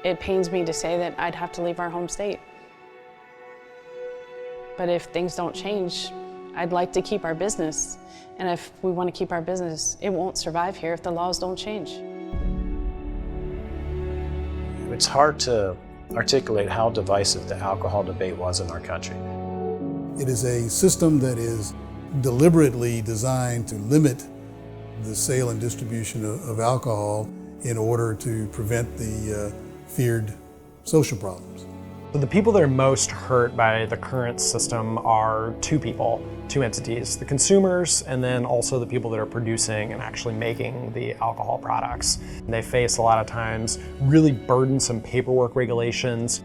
It pains me to say that I'd have to leave our home state. But if things don't change, I'd like to keep our business. And if we want to keep our business, it won't survive here if the laws don't change. It's hard to articulate how divisive the alcohol debate was in our country. It is a system that is deliberately designed to limit the sale and distribution of alcohol in order to prevent the feared social problems. So the people that are most hurt by the current system are two entities, the consumers and then also the people that are producing and actually making the alcohol products. And they face a lot of times really burdensome paperwork regulations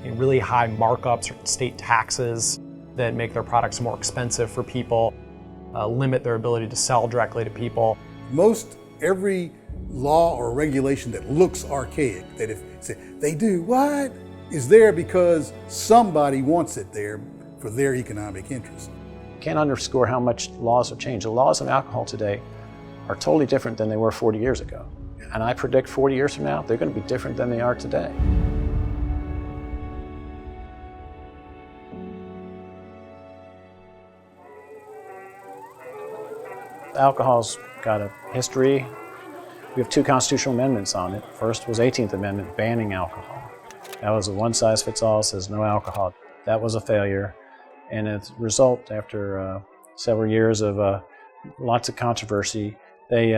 and really high markups or state taxes that make their products more expensive for people, limit their ability to sell directly to people. Most every law or regulation that looks archaic, that if they do what, is there because somebody wants it there for their economic interest. Can't underscore how much laws have changed. The laws on alcohol today are totally different than they were 40 years ago. And I predict 40 years from now, they're going to be different than they are today. Alcohol's got a history. We have two constitutional amendments on it. First was 18th Amendment banning alcohol. That was a one-size-fits-all, says no alcohol. That was a failure. And as a result, after several years of lots of controversy, they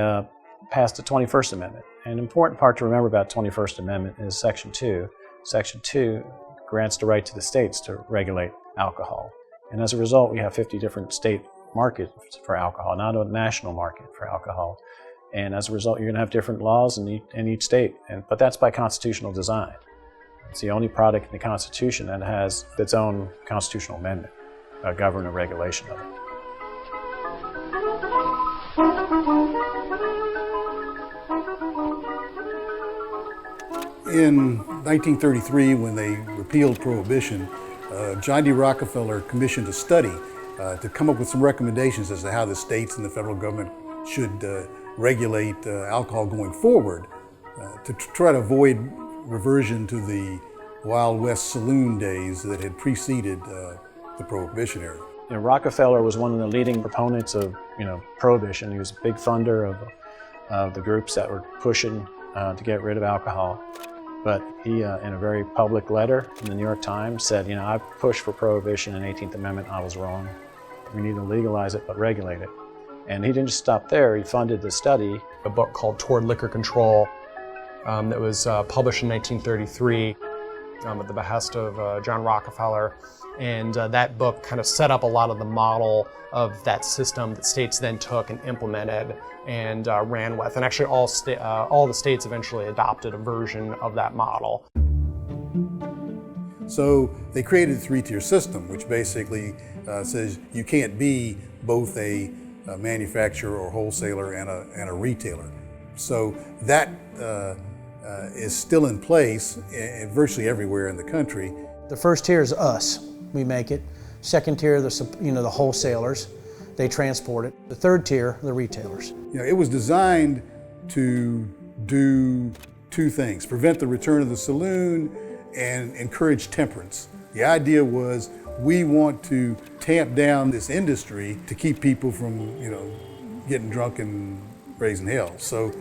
passed the 21st Amendment. And an important part to remember about 21st Amendment is Section 2. Section 2 grants the right to the states to regulate alcohol. And as a result, we have 50 different state markets for alcohol, not a national market for alcohol. And as a result, you're going to have different laws in each state. But that's by constitutional design. It's the only product in the Constitution that has its own constitutional amendment, governing regulation of it. In 1933, when they repealed Prohibition, John D. Rockefeller commissioned a study to come up with some recommendations as to how the states and the federal government should regulate alcohol going forward to try to avoid reversion to the Wild West saloon days that had preceded the Prohibition era. Rockefeller was one of the leading proponents of Prohibition. He was a big funder of the groups that were pushing to get rid of alcohol. But he, in a very public letter in the New York Times, said, I pushed for Prohibition in 18th Amendment, I was wrong. We need to legalize it, but regulate it. And he didn't just stop there, he funded the study. A book called Toward Liquor Control that was published in 1933 at the behest of John Rockefeller. And that book kind of set up a lot of the model of that system that states then took and implemented and ran with. And actually all the states eventually adopted a version of that model. So they created a three-tier system, which basically says you can't be both a manufacturer or wholesaler and a retailer. So that is still in place virtually everywhere in the country. The first tier is us. We make it. Second tier, the wholesalers, they transport it. The third tier, the retailers. It was designed to do two things: prevent the return of the saloon and encourage temperance. The idea was we want to tamp down this industry to keep people from, getting drunk and raising hell. So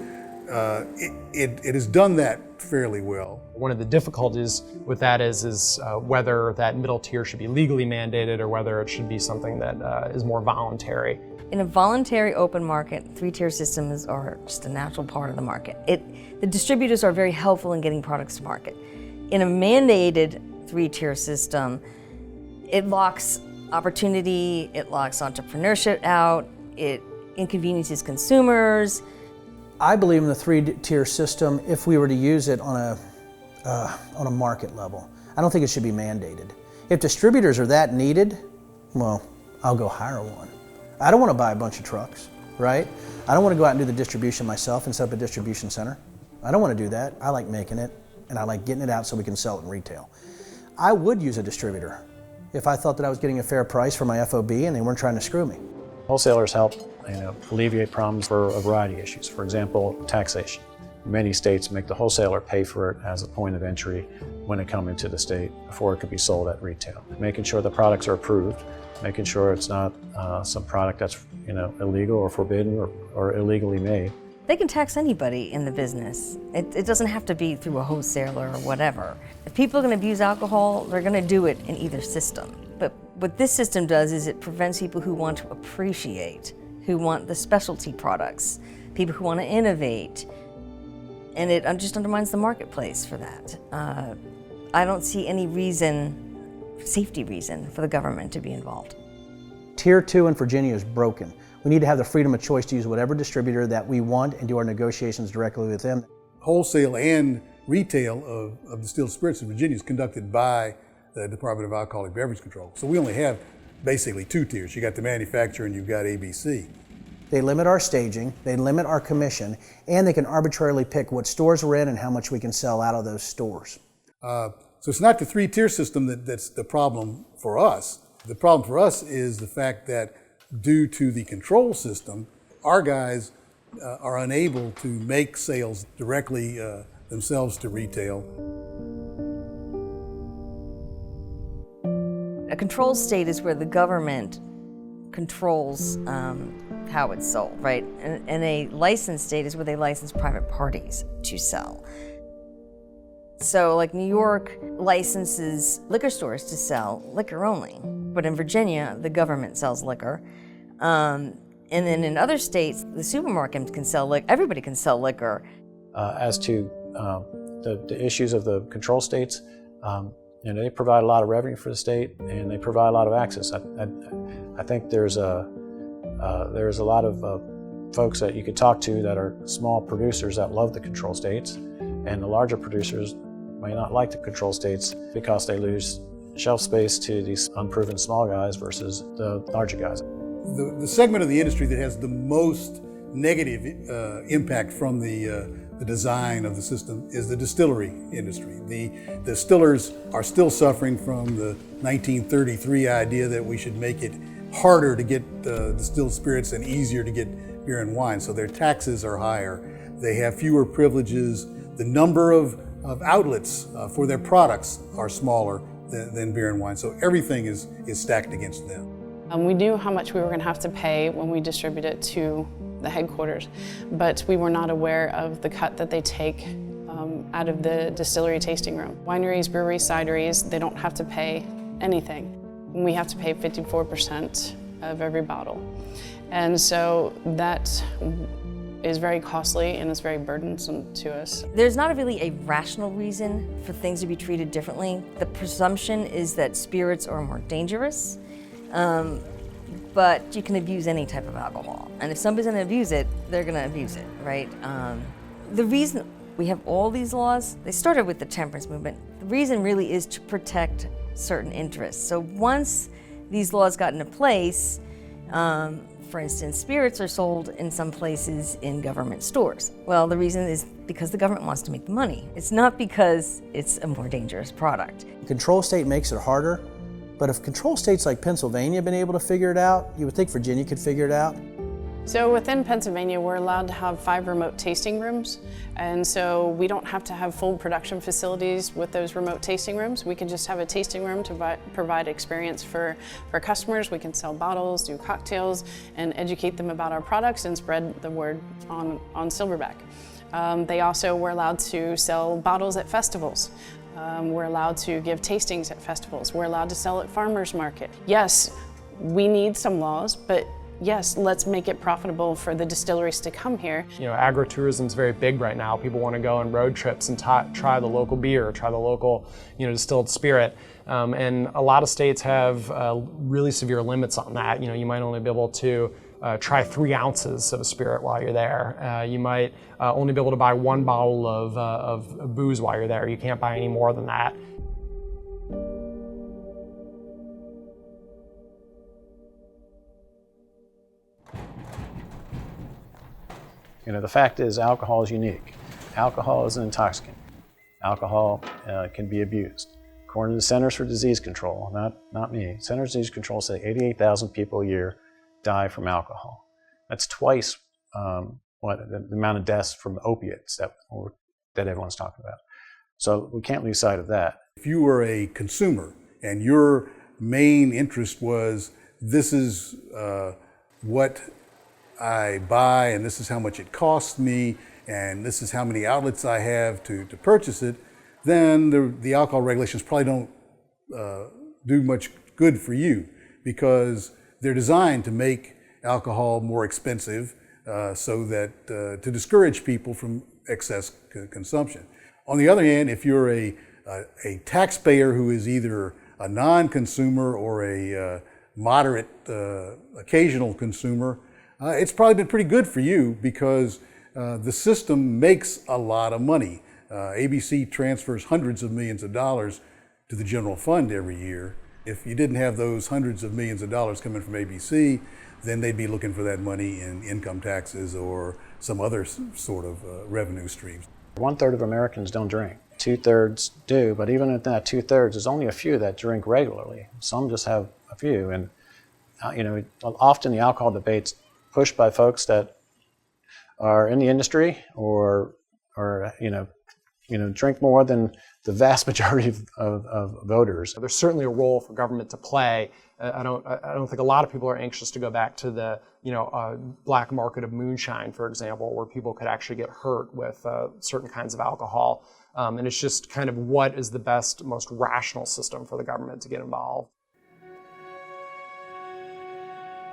it has done that fairly well. One of the difficulties with that is whether that middle tier should be legally mandated or whether it should be something that is more voluntary. In a voluntary open market, three-tier systems are just a natural part of the market. The distributors are very helpful in getting products to market. In a mandated three-tier system, it locks opportunity, it locks entrepreneurship out, it inconveniences consumers. I believe in the three-tier system if we were to use it on a market level. I don't think it should be mandated. If distributors are that needed, well, I'll go hire one. I don't want to buy a bunch of trucks, right? I don't want to go out and do the distribution myself and set up a distribution center. I don't want to do that. I like making it, and I like getting it out so we can sell it in retail. I would use a distributor if I thought that I was getting a fair price for my FOB and they weren't trying to screw me. Wholesalers help alleviate problems for a variety of issues. For example, taxation. Many states make the wholesaler pay for it as a point of entry when it comes into the state before it can be sold at retail. Making sure the products are approved, making sure it's not some product that's illegal or forbidden or illegally made. They can tax anybody in the business. It doesn't have to be through a wholesaler or whatever. If people are going to abuse alcohol, they're going to do it in either system. But what this system does is it prevents people who want to appreciate, who want the specialty products, people who want to innovate, and it just undermines the marketplace for that. I don't see any safety reason for the government to be involved. Tier 2 in Virginia is broken. We need to have the freedom of choice to use whatever distributor that we want and do our negotiations directly with them. Wholesale and retail of distilled spirits in Virginia is conducted by the Department of Alcoholic Beverage Control. So we only have basically 2 tiers. You got the manufacturer and you've got ABC. They limit our staging, they limit our commission, and they can arbitrarily pick what stores we're in and how much we can sell out of those stores. So it's not the 3-tier system that's the problem for us. The problem for us is the fact that due to the control system, our guys are unable to make sales directly themselves to retail. A control state is where the government controls how it's sold, right? And a licensed state is where they license private parties to sell. So like New York licenses liquor stores to sell liquor only, but in Virginia, the government sells liquor. And then in other states, the supermarkets can sell liquor, everybody can sell liquor. As to the issues of the control states, they provide a lot of revenue for the state and they provide a lot of access. I think there's a lot of folks that you could talk to that are small producers that love the control states, and the larger producers may not like the control states because they lose shelf space to these unproven small guys versus the larger guys. The segment of the industry that has the most negative impact from the design of the system is the distillery industry. The distillers are still suffering from the 1933 idea that we should make it harder to get distilled spirits and easier to get beer and wine. So their taxes are higher. They have fewer privileges. The number of outlets for their products are smaller than beer and wine. So everything is stacked against them. We knew how much we were going to have to pay when we distribute it to the headquarters, but we were not aware of the cut that they take out of the distillery tasting room. Wineries, breweries, cideries, they don't have to pay anything. We have to pay 54% of every bottle. And so that is very costly and it's very burdensome to us. There's not really a rational reason for things to be treated differently. The presumption is that spirits are more dangerous, but you can abuse any type of alcohol. And if somebody's gonna abuse it, they're gonna abuse it, right? The reason we have all these laws, they started with the temperance movement. The reason really is to protect certain interests. So once these laws got into place, for instance, spirits are sold in some places in government stores. Well, the reason is because the government wants to make the money. It's not because it's a more dangerous product. Control state makes it harder, but if control states like Pennsylvania have been able to figure it out, you would think Virginia could figure it out. So within Pennsylvania, we're allowed to have 5 remote tasting rooms. And so we don't have to have full production facilities with those remote tasting rooms. We can just have a tasting room to provide experience for customers. We can sell bottles, do cocktails, and educate them about our products and spread the word on Silverback. They also were allowed to sell bottles at festivals. We're allowed to give tastings at festivals. We're allowed to sell at farmers market. Yes, we need some laws, but yes, let's make it profitable for the distilleries to come here. Agritourism is very big right now. People want to go on road trips and try the local beer, try the local, distilled spirit. And a lot of states have really severe limits on that. You might only be able to try 3 ounces of a spirit while you're there. You might only be able to buy 1 bottle of booze while you're there. You can't buy any more than that. The fact is, alcohol is unique. Alcohol is an intoxicant. Alcohol can be abused. According to the Centers for Disease Control, not me, Centers for Disease Control say 88,000 people a year die from alcohol. That's twice the amount of deaths from opiates that everyone's talking about. So we can't lose sight of that. If you were a consumer and your main interest was, this is what I buy and this is how much it costs me and this is how many outlets I have to purchase it, then the alcohol regulations probably don't do much good for you, because they're designed to make alcohol more expensive so that to discourage people from excess consumption. On the other hand, if you're a taxpayer who is either a non-consumer or a moderate occasional consumer, it's probably been pretty good for you, because the system makes a lot of money. ABC transfers hundreds of millions of dollars to the general fund every year. If you didn't have those hundreds of millions of dollars coming from ABC, then they'd be looking for that money in income taxes or some other sort of revenue streams. 1/3 of Americans don't drink. 2/3 do, but even at that 2/3, there's only a few that drink regularly. Some just have a few, and often the alcohol debate's pushed by folks that are in the industry or drink more than the vast majority of voters. There's certainly a role for government to play. I don't think a lot of people are anxious to go back to the black market of moonshine, for example, where people could actually get hurt with certain kinds of alcohol. And it's just kind of what is the best, most rational system for the government to get involved.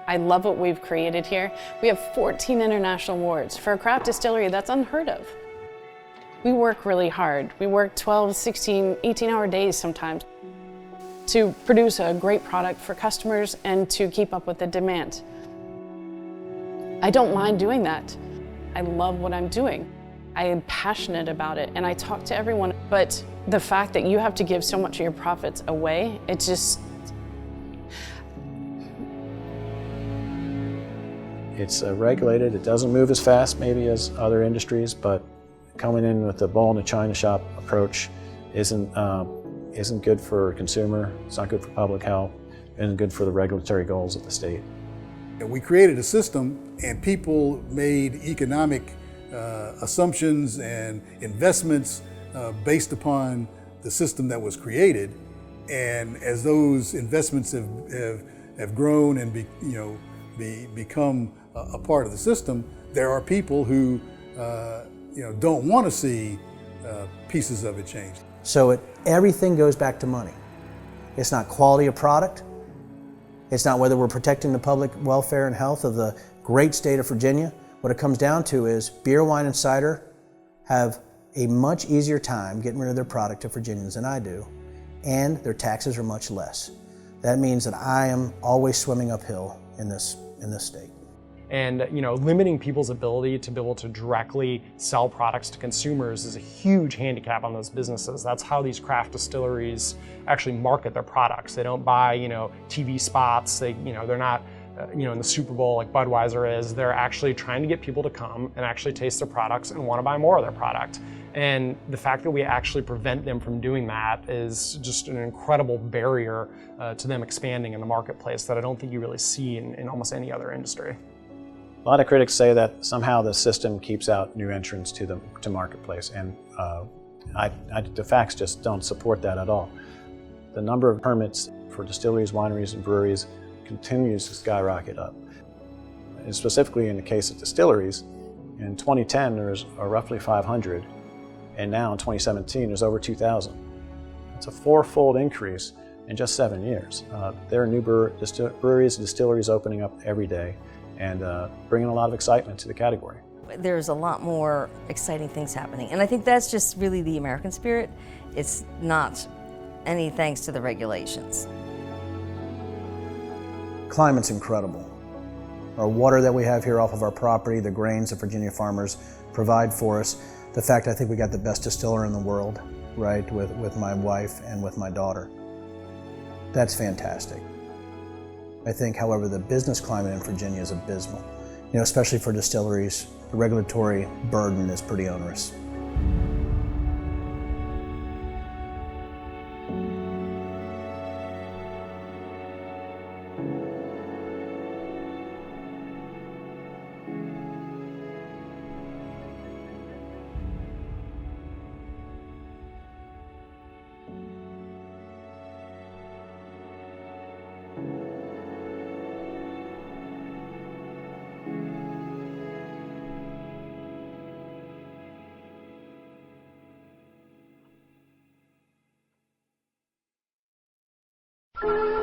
I love what we've created here. We have 14 international awards. For a craft distillery, that's unheard of. We work really hard. We work 12, 16, 18-hour days sometimes to produce a great product for customers and to keep up with the demand. I don't mind doing that. I love what I'm doing. I am passionate about it and I talk to everyone, but the fact that you have to give so much of your profits away, it's regulated. It doesn't move as fast maybe as other industries, but coming in with the ball in the china shop approach isn't good for a consumer. It's not good for public health. Isn't good for the regulatory goals of the state. We created a system, and people made economic assumptions and investments based upon the system that was created. And as those investments have grown and become a part of the system, there are people who don't want to see pieces of it changed. So everything goes back to money. It's not quality of product. It's not whether we're protecting the public welfare and health of the great state of Virginia. What it comes down to is beer, wine, and cider have a much easier time getting rid of their product to Virginians than I do, and their taxes are much less. That means that I am always swimming uphill in this state. And limiting people's ability to be able to directly sell products to consumers is a huge handicap on those businesses. That's how these craft distilleries actually market their products. They don't buy TV spots. They're not in the Super Bowl like Budweiser is. They're actually trying to get people to come and actually taste their products and want to buy more of their product. And the fact that we actually prevent them from doing that is just an incredible barrier to them expanding in the marketplace that I don't think you really see in almost any other industry. A lot of critics say that somehow the system keeps out new entrants to marketplace, and the facts just don't support that at all. The number of permits for distilleries, wineries, and breweries continues to skyrocket up. And specifically in the case of distilleries, in 2010 there's roughly 500, and now in 2017 there's over 2,000. It's a fourfold increase in just 7 years. There are new breweries and distilleries opening up every day, and bringing a lot of excitement to the category. There's a lot more exciting things happening, and I think that's just really the American spirit. It's not any thanks to the regulations. Climate's incredible. Our water that we have here off of our property, the grains that Virginia farmers provide for us, the fact I think we got the best distiller in the world, right, with my wife and with my daughter. That's fantastic. I think, however, the business climate in Virginia is abysmal. Especially for distilleries, the regulatory burden is pretty onerous. you.